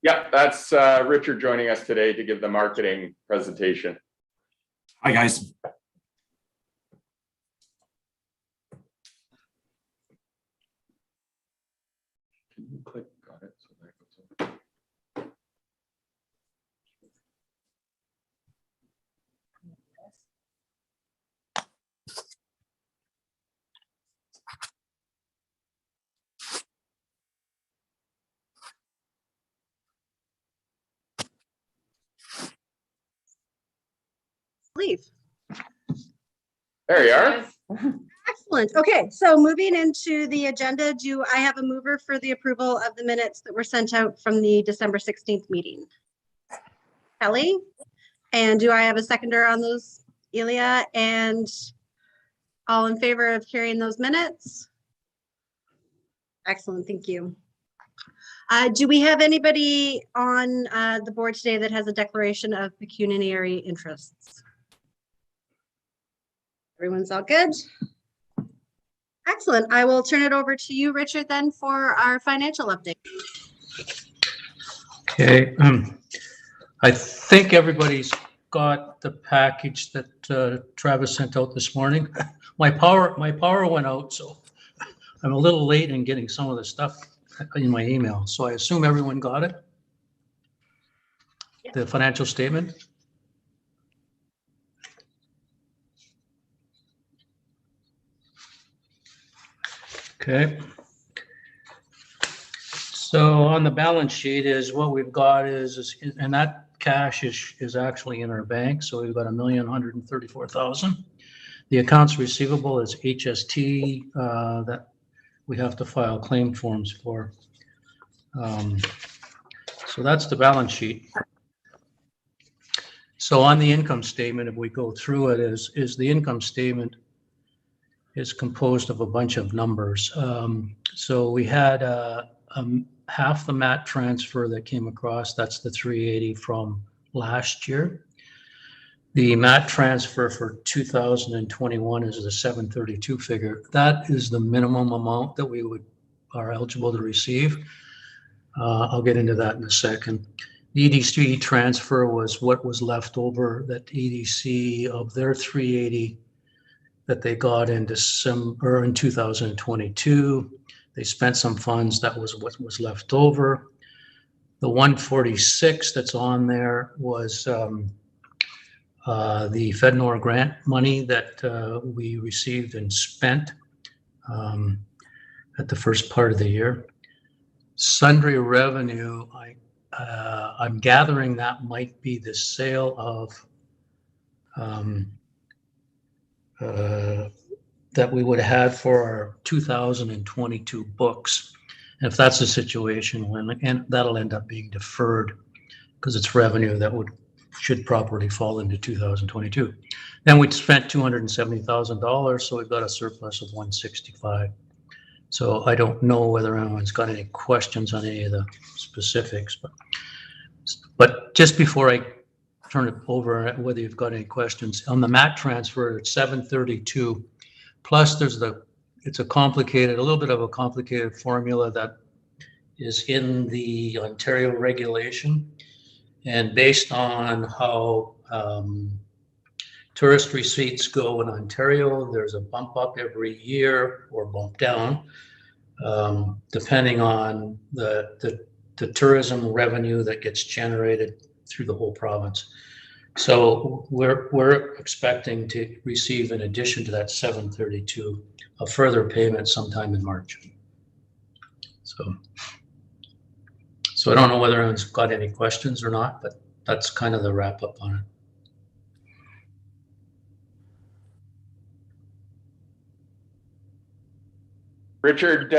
Yeah, that's Richard joining us today to give the marketing presentation. Hi, guys. Can you click on it so that goes over? Leave. There you are. Excellent. Okay, so moving into the agenda, do I have a mover for the approval of the minutes that were sent out from the December 16th meeting? Kelly? And do I have a seconder on those, Elia? And all in favor of carrying those minutes? Excellent, thank you. Do we have anybody on the board today that has a declaration of pecuniary interests? Everyone's all good? Excellent. I will turn it over to you, Richard, then for our financial update. Okay, I think everybody's got the package that Travis sent out this morning. My power went out, so I'm a little late in getting some of the stuff in my email. So I assume everyone got it? Yeah. The financial statement? Okay. So on the balance sheet is what we've got is and that cash is actually in our bank. So we've got $1,134,000. The accounts receivable is HST that we have to file claim forms for. So that's the balance sheet. So on the income statement, if we go through it, is the income statement is composed of a bunch of numbers. So we had half the MAT transfer that came across. That's the 380 from last year. The MAT transfer for 2021 is the 732 figure. That is the minimum amount that we are eligible to receive. I'll get into that in a second. The EDC transfer was what was left over, that EDC of their 380 that they got in December in 2022. They spent some funds. That was what was left over. The 146 that's on there was the FedNor grant money that we received and spent at the first part of the year. Sundry revenue, I'm gathering that might be the sale of that we would have had for our 2022 books. And if that's the situation, and that'll end up being deferred because it's revenue that should properly fall into 2022. Then we spent $270,000, so we've got a surplus of 165. So I don't know whether anyone's got any questions on any of the specifics, but just before I turn it over, whether you've got any questions on the MAT transfer, it's 732. Plus, it's a little bit of a complicated formula that is in the Ontario regulation, and based on how tourist receipts go in Ontario, there's a bump up every year or bump down, depending on the tourism revenue that gets generated through the whole province. So we're expecting to receive, in addition to that 732, a further payment sometime in March. So I don't know whether anyone's got any questions or not, but that's kind of the wrap up on it. Richard,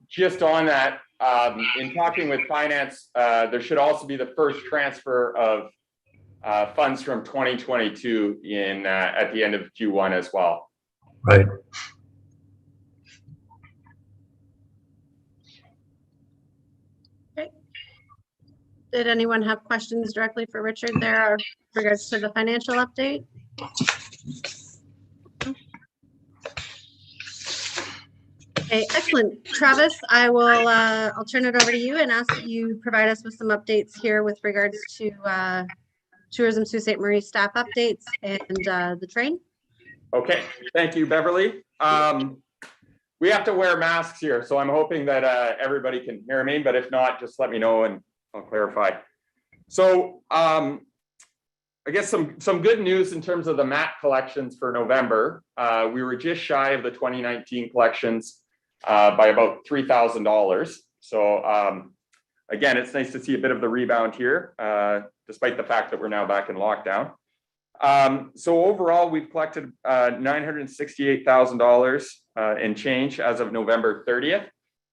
just on that, in talking with finance, there should also be the first transfer of funds from 2022 at the end of Q1 as well. Right. Okay. Did anyone have questions directly for Richard there in regards to the financial update? Okay, excellent. Travis, I'll turn it over to you and ask that you provide us with some updates here with regards to Tourism Sault Ste. Marie staff updates and the train. Okay, thank you, Beverly. We have to wear masks here, so I'm hoping that everybody can hear me, but if not, just let me know and I'll clarify. So I guess some good news in terms of the mat collections for November. We were just shy of the 2019 collections by about $3,000. So again, it's nice to see a bit of the rebound here, despite the fact that we're now back in lockdown. So overall, we've collected $968,000 in change as of November 30th.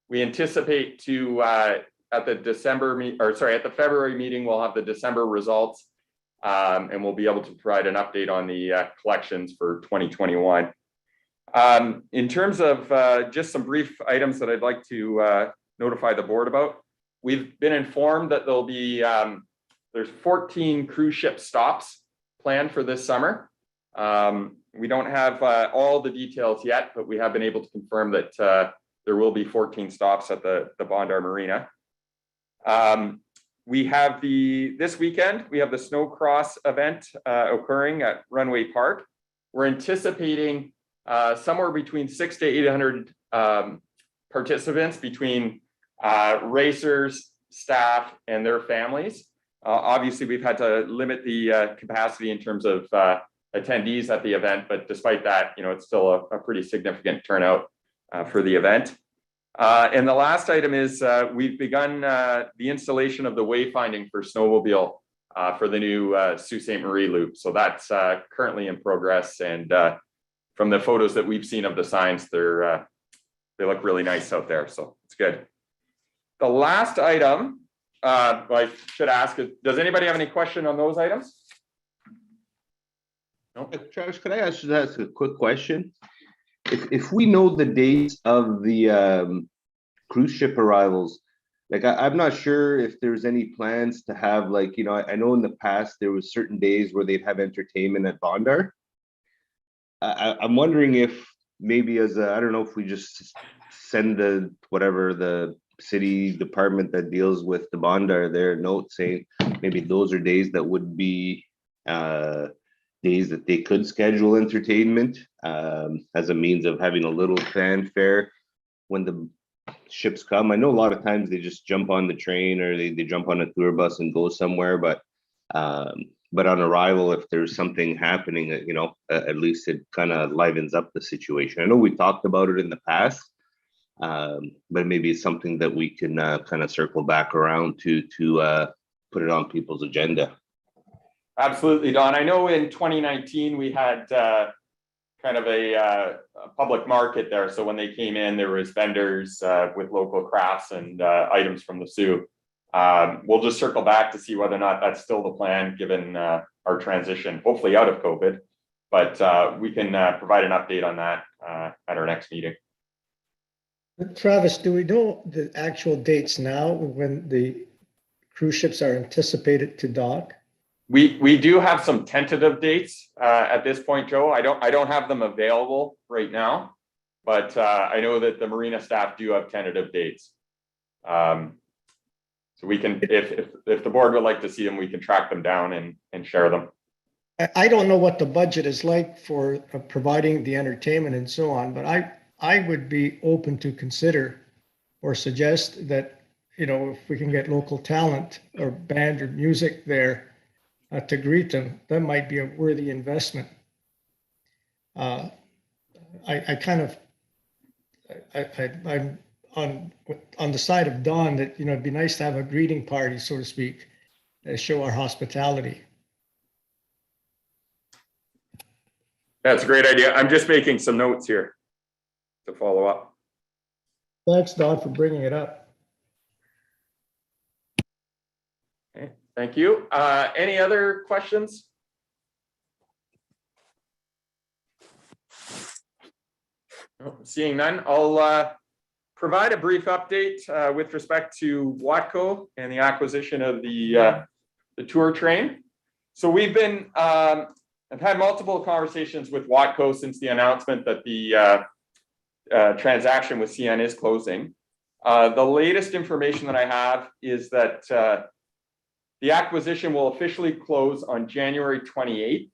We anticipate to at the February meeting, we'll have the December results, and we'll be able to provide an update on the collections for 2021. In terms of just some brief items that I'd like to notify the board about, we've been informed that there'll be there's 14 cruise ship stops planned for this summer. We don't have all the details yet, but we have been able to confirm that there will be 14 stops at the Bondar Marina. We have this weekend, we have the Snow Cross event occurring at Runway Park. We're anticipating somewhere between 600 to 800 participants between racers, staff, and their families. Obviously, we've had to limit the capacity in terms of attendees at the event, but despite that, it's still a pretty significant turnout for the event. And the last item is we've begun the installation of the wayfinding for snowmobile for the new Sault Ste. Marie Loop. So that's currently in progress. And from the photos that we've seen of the signs, they look really nice out there. So it's good. The last item I should ask is, does anybody have any question on those items? No? Travis, could I ask a quick question? If we know the dates of the cruise ship arrivals, like I'm not sure if there's any plans to have, like, I know in the past there was certain days where they'd have entertainment at Bondar. I'm wondering if maybe I don't know if we just send the city department that deals with the Bondar their note saying maybe those are days that would be days that they could schedule entertainment as a means of having a little fanfare when the ships come. I know a lot of times they just jump on the train or they jump on a tour bus and go somewhere, but on arrival, if there's something happening, at least it kind of livens up the situation. I know we talked about it in the past, but maybe it's something that we can kind of circle back around to put it on people's agenda. Absolutely, Don. I know in 2019 we had kind of a public market there. So when they came in, there was vendors with local crafts and items from the Soo. We'll just circle back to see whether or not that's still the plan, given our transition, hopefully out of COVID. But we can provide an update on that at our next meeting. Travis, do we know the actual dates now when the cruise ships are anticipated to dock? We do have some tentative dates at this point, Joe. I don't have them available right now, but I know that the marina staff do have tentative dates. So we can, if the board would like to see them, we can track them down and share them. I don't know what the budget is like for providing the entertainment and so on, but I would be open to consider or suggest that, if we can get local talent or band or music there to greet them, that might be a worthy investment. I'm on the side of Don that, it'd be nice to have a greeting party, so to speak, to show our hospitality. That's a great idea. I'm just making some notes here to follow up. Thanks, Don, for bringing it up. Okay, thank you. Any other questions? Oh, seeing none, I'll provide a brief update with respect to Watco and the acquisition of the tour train. So we've been, I've had multiple conversations with Watco since the announcement that the transaction with CN is closing. The latest information that I have is that the acquisition will officially close on January 28th.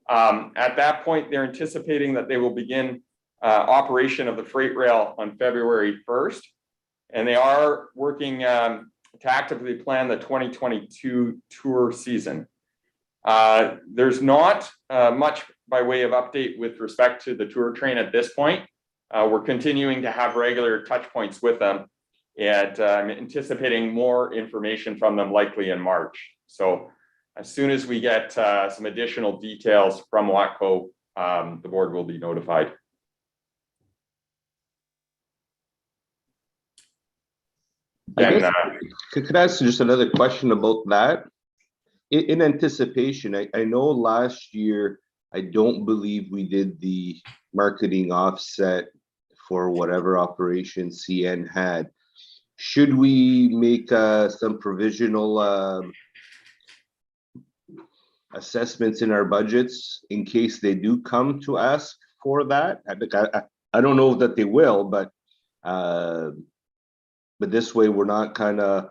At that point, they're anticipating that they will begin operation of the freight rail on February 1st. And they are working to actively plan the 2022 tour season. There's not much by way of update with respect to the tour train at this point. We're continuing to have regular touch points with them, and I'm anticipating more information from them likely in March. So as soon as we get some additional details from Watco, the board will be notified. I guess, could I ask just another question about that? In anticipation, I know last year, I don't believe we did the marketing offset for whatever operation CN had. Should we make some provisional assessments in our budgets in case they do come to ask for that? I don't know that they will, but this way we're not kind of,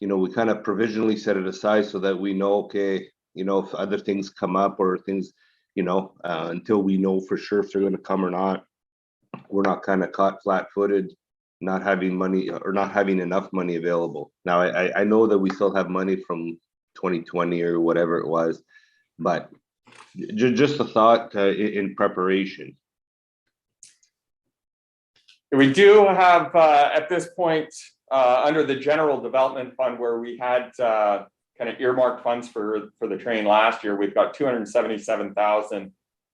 we kind of provisionally set it aside so that we know, okay, if other things come up or things, until we know for sure if they're going to come or not, we're not kind of caught flat-footed, not having money or not having enough money available. Now, I know that we still have money from 2020 or whatever it was, but just a thought in preparation. We do have at this point under the general development fund where we had kind of earmarked funds for the train last year. We've got 277,000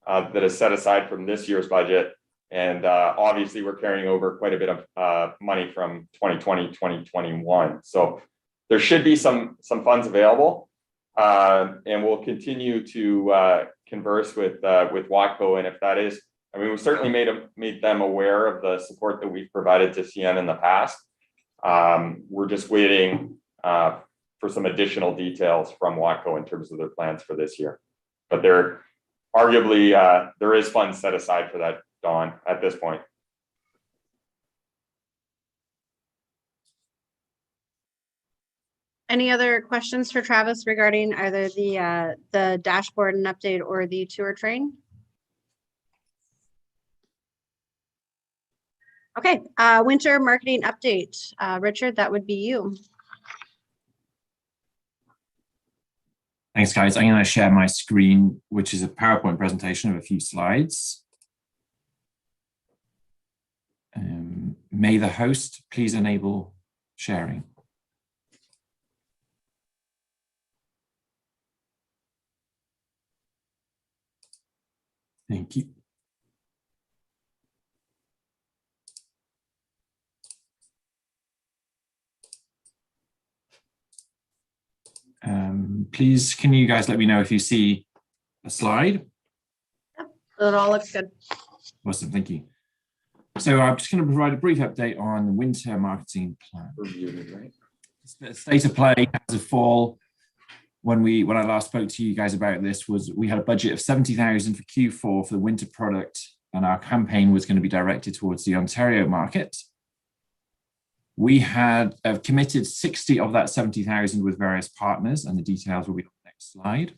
that is set aside from this year's budget. And obviously we're carrying over quite a bit of money from 2020, 2021. So there should be some funds available. And we'll continue to converse with Watco. And if that is, we certainly made them aware of the support that we've provided to CN in the past. We're just waiting for some additional details from Watco in terms of their plans for this year. But there is funds set aside for that, Don, at this point. Any other questions for Travis regarding either the dashboard and update or the tour train? Okay, winter marketing update. Richard, that would be you. Thanks, guys. I'm going to share my screen, which is a PowerPoint presentation of a few slides. May the host please enable sharing. Thank you. Please, can you guys let me know if you see a slide? Yep, it all looks good. Awesome, thank you. So I'm just going to provide a brief update on the winter marketing plan. The state of play as of fall, when I last spoke to you guys about this, was we had a budget of 70,000 for Q4 for the winter product, and our campaign was going to be directed towards the Ontario market. We had committed 60 of that 70,000 with various partners, and the details will be on the next slide.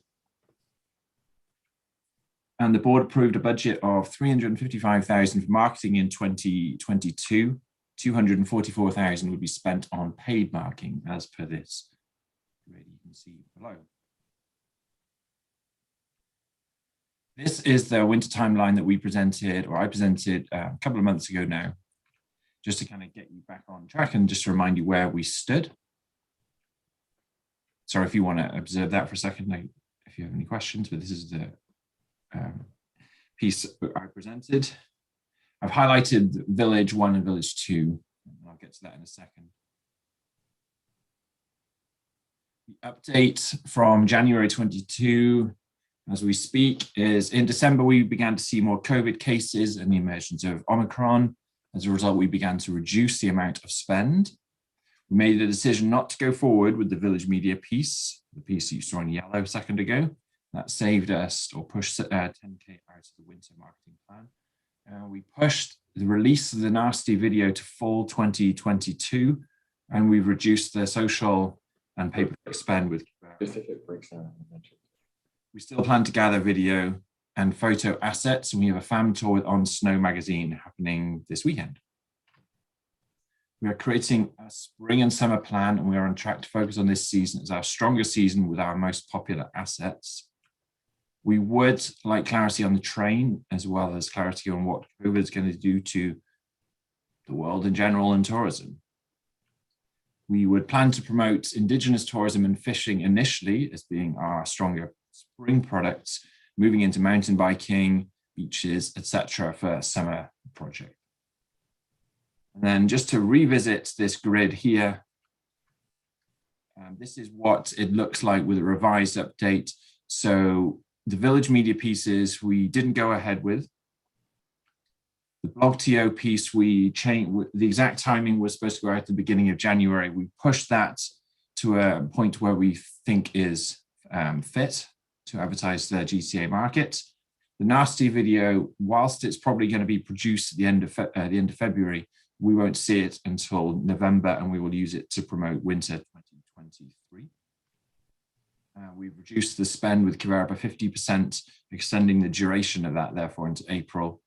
And the board approved a budget of 355,000 for marketing in 2022. 244,000 would be spent on paid marketing as per this. You can see below. This is the winter timeline that we presented, or I presented a couple of months ago now, just to kind of get you back on track and just to remind you where we stood. Sorry if you want to observe that for a second, if you have any questions, but this is the piece that I presented. I've highlighted Village 1 and Village 2, and I'll get to that in a second. The update from January 22, as we speak, is in December, we began to see more COVID cases and the emergence of Omicron. As a result, we began to reduce the amount of spend. We made a decision not to go forward with the Village Media piece, the piece you saw in yellow a second ago. That saved us, or pushed 10K out of the winter marketing plan. We pushed the release of the Nasty video to fall 2022, and we've reduced the social and pay-per-click spend with Specific breakdown. We still plan to gather video and photo assets, and we have a fan tour with On Snow magazine happening this weekend. We are creating a spring and summer plan, and we are on track to focus on this season as our strongest season with our most popular assets. We would like clarity on the train, as well as clarity on what COVID is going to do to the world in general and tourism. We would plan to promote Indigenous tourism and fishing initially as being our stronger spring products, moving into mountain biking, beaches, etc. for a summer project. And then just to revisit this grid here, this is what it looks like with a revised update. So the village media pieces we didn't go ahead with. The blog TO piece we changed, the exact timing was supposed to go out at the beginning of January. We pushed that to a point where we think is fit to advertise the GTA market. The Nasty video, whilst it's probably going to be produced at the end of February, we won't see it until November, and we will use it to promote winter 2023. We've reduced the spend with Kivara by 50%, extending the duration of that, therefore, into April.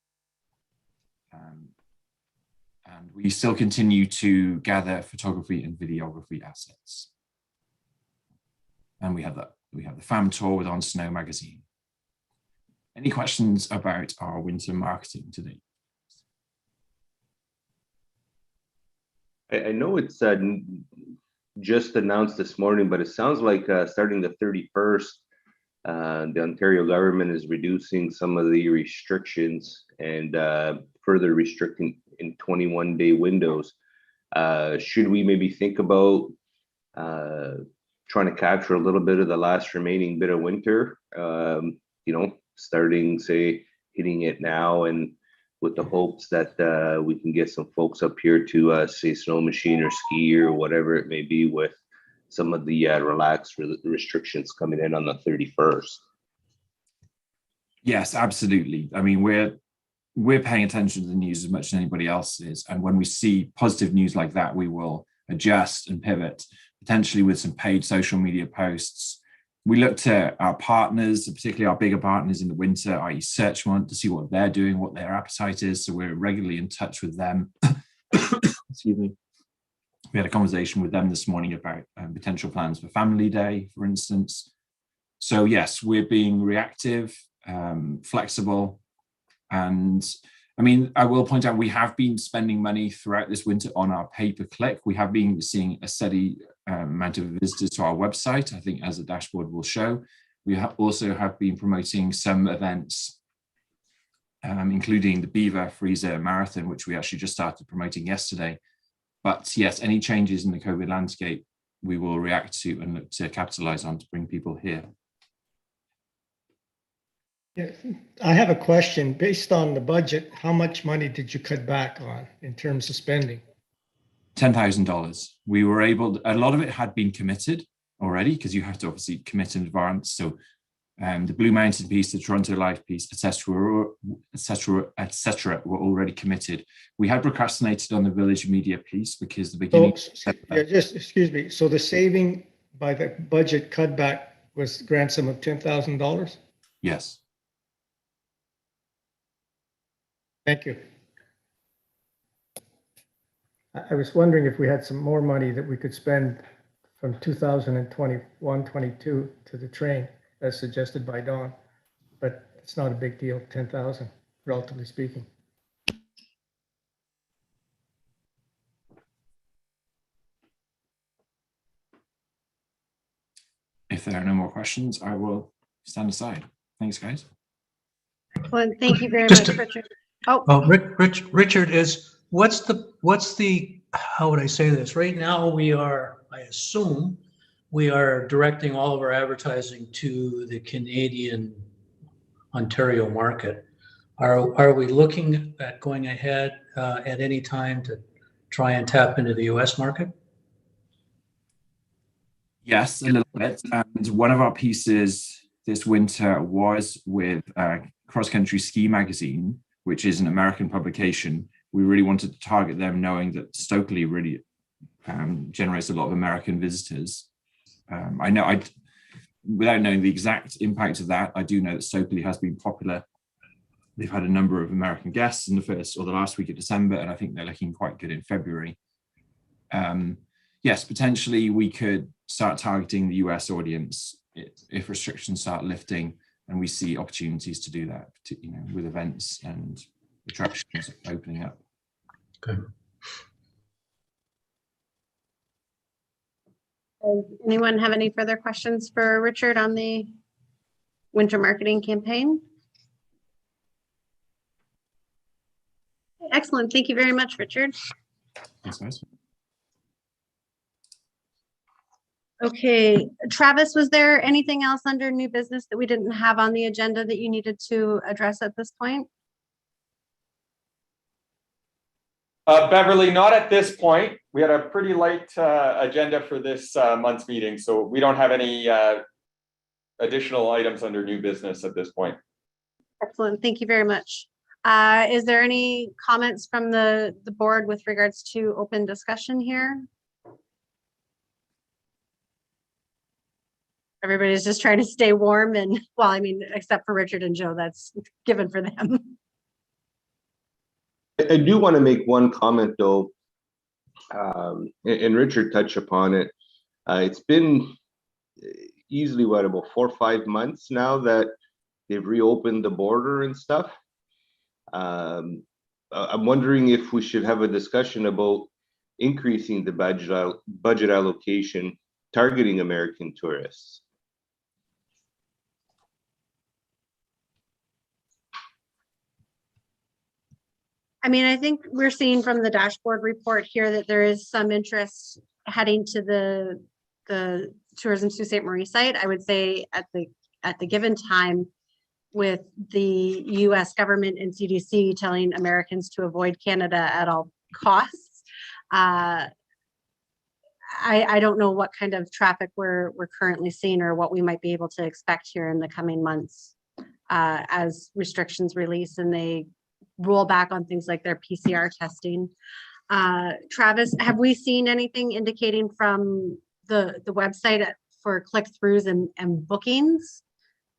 And we still continue to gather photography and videography assets. And we have the FAM tour with On Snow magazine. Any questions about our winter marketing today? I know it's just announced this morning, but it sounds like starting the 31st, the Ontario government is reducing some of the restrictions and further restricting in 21-day windows. Should we maybe think about trying to capture a little bit of the last remaining bit of winter, starting, say, hitting it now, and with the hopes that we can get some folks up here to say snow machine or ski or whatever it may be, with some of the relaxed restrictions coming in on the 31st. Yes, absolutely. I mean, we're paying attention to the news as much as anybody else is. And when we see positive news like that, we will adjust and pivot, potentially with some paid social media posts. We look to our partners, particularly our bigger partners in the winter, i.e. Searchmont, to see what they're doing, what their appetite is. So we're regularly in touch with them. Excuse me. We had a conversation with them this morning about potential plans for Family Day, for instance. So yes, we're being reactive, flexible. And I mean, I will point out, we have been spending money throughout this winter on our pay-per-click. We have been seeing a steady amount of visitors to our website, I think, as the dashboard will show. We also have been promoting some events, including the Beaver Freezer Marathon, which we actually just started promoting yesterday. But yes, any changes in the COVID landscape, we will react to and look to capitalize on to bring people here. Yeah, I have a question. Based on the budget, how much money did you cut back on in terms of spending? $10,000. We were able, a lot of it had been committed already, because you have to obviously commit in advance. So the Blue Mountain piece, the Toronto Life piece, etc., were already committed. We had procrastinated on the Village Media piece because the beginning. So, yeah, just excuse me. So the saving by the budget cutback was grant sum of $10,000? Yes. Thank you. I was wondering if we had some more money that we could spend from 2021-22 to the train, as suggested by Don, but it's not a big deal, 10,000, relatively speaking. If there are no more questions, I will stand aside. Thanks, guys. Excellent. Thank you very Just much, to- Richard. Oh, Richard, what's the, how would I say this? Right now, I assume we are directing all of our advertising to the Canadian Ontario market. Are we looking at going ahead at any time to try and tap into the US market? Yes, a little bit. And one of our pieces this winter was with Cross Country Ski Magazine, which is an American publication. we really wanted to target them, knowing that Stokely really generates a lot of American visitors. I know, without knowing the exact impact of that, I do know that Stokely has been popular. They've had a number of American guests in the first or the last week of December, and I think they're looking quite good in February. Yes, potentially we could start targeting the US audience if restrictions start lifting and we see opportunities to do that, with events and attractions opening up. Okay. Does anyone have any further questions for Richard on the winter marketing campaign? Excellent. Thank you very much, Richard. Thanks, guys. Okay, Travis, was there anything else under new business that we didn't have on the agenda that you needed to address at this point? Beverly, not at this point. We had a pretty light agenda for this month's meeting, so we don't have any additional items under new business at this point. Excellent. Thank you very much. Is there any comments from the board with regards to open discussion here? Everybody's just trying to stay warm and, well, I mean, except for Richard and Joe, that's given for them. I do want to make one comment though, and Richard touched upon it. It's been easily about 4 or 5 months now that they've reopened the border and stuff. I'm wondering if we should have a discussion about increasing the budget allocation targeting American tourists. I mean, I think we're seeing from the dashboard report here that there is some interest heading to the Tourism Sault Ste. Marie site. I would say at the given time, with the US government and CDC telling Americans to avoid Canada at all costs, I don't know what kind of traffic we're currently seeing or what we might be able to expect here in the coming months as restrictions release and they roll back on things like their PCR testing. Travis, have we seen anything indicating from the website for click-throughs and bookings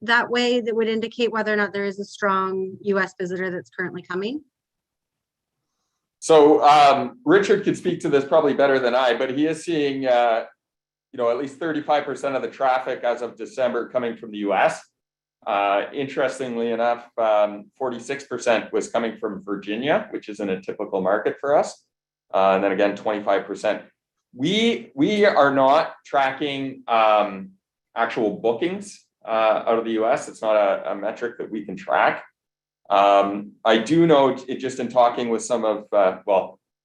that way that would indicate whether or not there is a strong US visitor that's currently coming? So Richard could speak to this probably better than I, but he is seeing at least 35% of the traffic as of December coming from the US. Interestingly enough, 46% was coming from Virginia, which isn't a typical market for us. And then again, 25%. We are not tracking actual bookings out of the US. It's not a metric that we can track. I do know it just in talking with some of,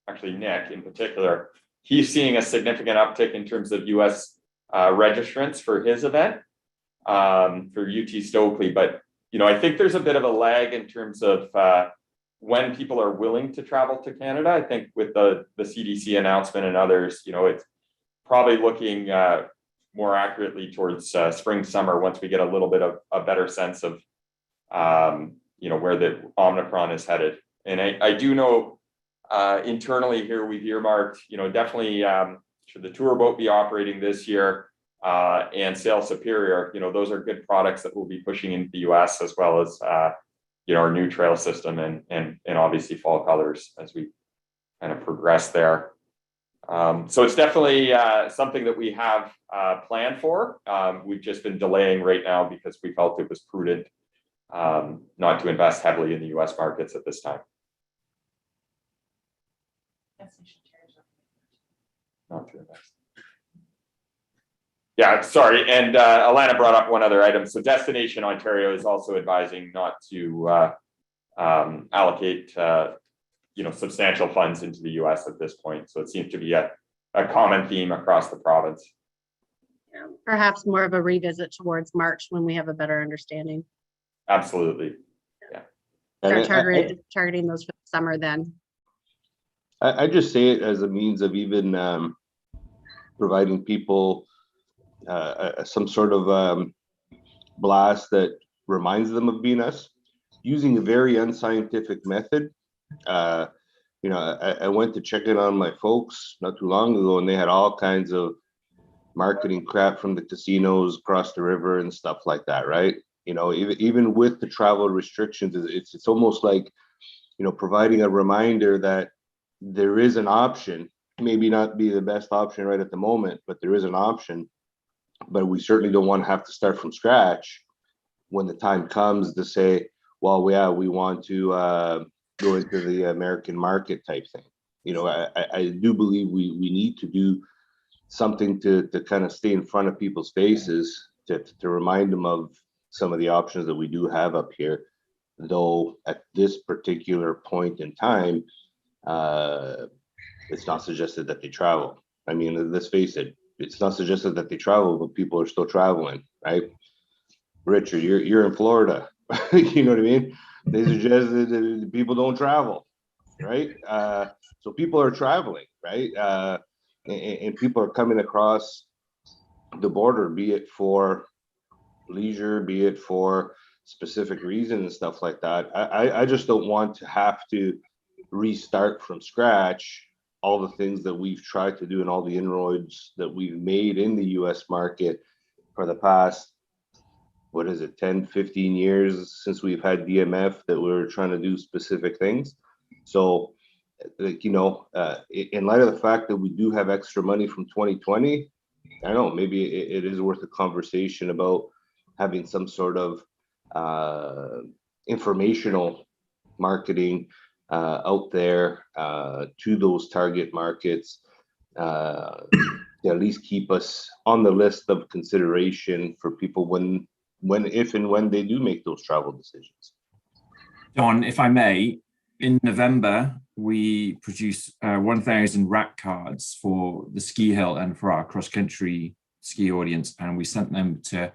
actually Nick in particular, he's seeing a significant uptick in terms of US registrants for his event. For UT Stokely, but I think there's a bit of a lag in terms of when people are willing to travel to Canada. I think with the CDC announcement and others, it's probably looking more accurately towards spring, summer once we get a little bit of a better sense of where the Omicron is headed. And I do know internally here we've earmarked, definitely should the tour boat be operating this year. And Sail Superior, those are good products that we'll be pushing into the US as well as, our new trail system and obviously fall colors as we kind of progress there. So it's definitely something that we have planned for. We've just been delaying right now because we felt it was prudent not to invest heavily in the US markets at this time. Not to invest. Yeah, sorry. And Alana brought up one other item. So Destination Ontario is also advising not to allocate, substantial funds into the US at this point. So it seems to be a common theme across the province. Yeah, perhaps more of a revisit towards March when we have a better understanding. Absolutely. Yeah. Start targeting those for the summer then. I just say it as a means of even providing people some sort of blast that reminds them of Venus using a very unscientific method. you know, I went to check in on my folks not too long ago, and they had all kinds of marketing crap from the casinos across the river and stuff like that, right? You know, even with the travel restrictions, it's almost like, you know, providing a reminder that there is an option, maybe not be the best option right at the moment, but there is an option. But we certainly don't want to have to start from scratch when the time comes to say, well, yeah, we want to go into the American market type thing. You know, I do believe we need to do something to kind of stay in front of people's faces to remind them of some of the options that we do have up here. Though at this particular point in time, it's not suggested that they travel. I mean, let's face it, it's not suggested that they travel, but people are still traveling, right? Richard, you're in Florida. You know what I mean? They suggested that people don't travel, right? So people are traveling, right? And people are coming across the border, be it for leisure, be it for specific reasons and stuff like that. I just don't want to have to restart from scratch all the things that we've tried to do and all the inroads that we've made in the US market for the past, what is it, 10, 15 years since we've had DMF that we're trying to do specific things. So, like, you know, in light of the fact that we do have extra money from 2020, I don't know, maybe it is worth a conversation about having some sort of informational marketing out there to those target markets, to at least keep us on the list of consideration for people when if and when they do make those travel decisions. Don, if I may, in November, we produced 1,000 rack cards for the ski hill and for our cross-country ski audience, and we sent them to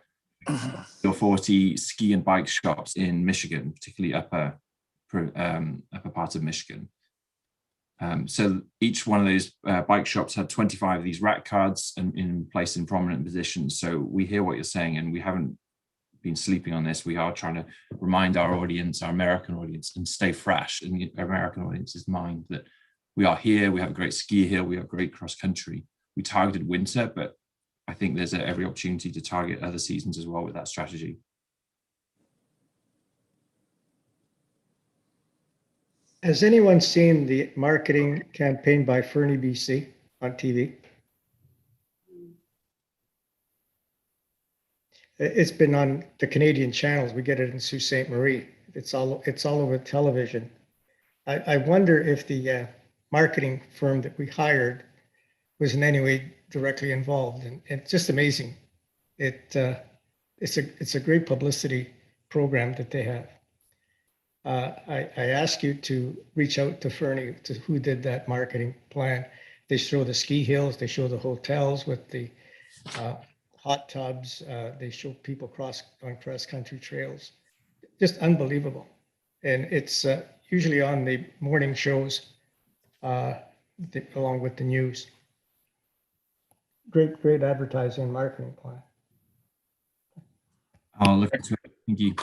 40 ski and bike shops in Michigan, particularly upper parts of Michigan. So each one of those bike shops had 25 of these rack cards in place in prominent positions. So we hear what you're saying, and we haven't been sleeping on this. We are trying to remind our audience, our American audience, and stay fresh in the American audience's mind that we are here, we have a great ski hill, we have great cross country. We targeted winter, but I think there's every opportunity to target other seasons as well with that strategy. Has anyone seen the marketing campaign by Fernie BC on TV? It's been on the Canadian channels. We get it in Sault Ste. Marie. It's all over television. I wonder if the marketing firm that we hired was in any way directly involved, and it's just amazing. It's a great publicity program that they have. I ask you to reach out to Fernie, to who did that marketing plan. They show the ski hills, they show the hotels with the hot tubs, they show people on cross-country trails. Just unbelievable. And it's usually on the morning shows along with the news. Great advertising and marketing plan. I'll look into it. Thank you.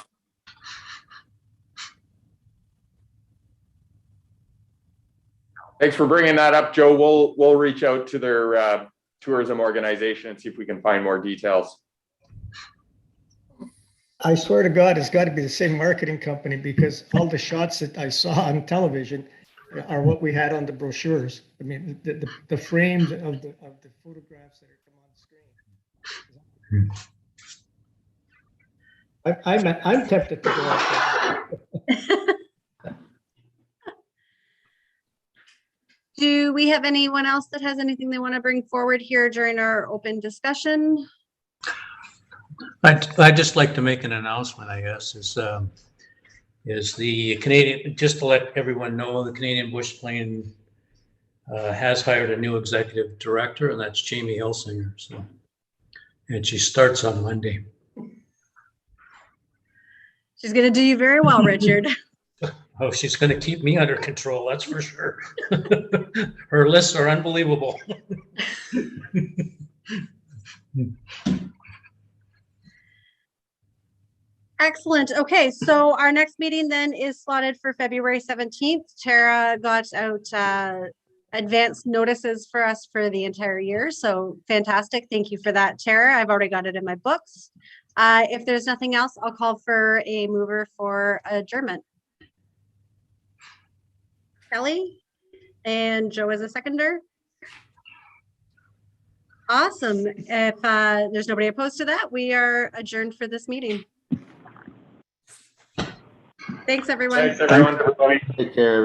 Thanks for bringing that up, Joe. We'll reach out to their tourism organization and see if we can find more details. I swear to God, it's got to be the same marketing company, because all the shots that I saw on television are what we had on the brochures. I mean, the frames of the photographs that are come on screen. I'm tempted to go out there. Do we have anyone else that has anything they want to bring forward here during our open discussion? I'd just like to make an announcement, I guess, is the Canadian, just to let everyone know, the Canadian Bush Plane has hired a new executive director, and that's Jamie Hilsinger. So, and she starts on Monday. She's going to do you very well, Richard. Oh, she's going to keep me under control, that's for sure. Her lists are unbelievable. Excellent. Okay, so our next meeting then is slotted for February 17th. Tara got out advance notices for us for the entire year. So fantastic. Thank you for that, Tara. I've already got it in my books. If there's nothing else, I'll call for a mover for adjournment. Kelly and Joe as a seconder. Awesome. If there's nobody opposed to that, we are adjourned for this meeting. Thanks, everyone. Thanks, everyone. Take care, everybody.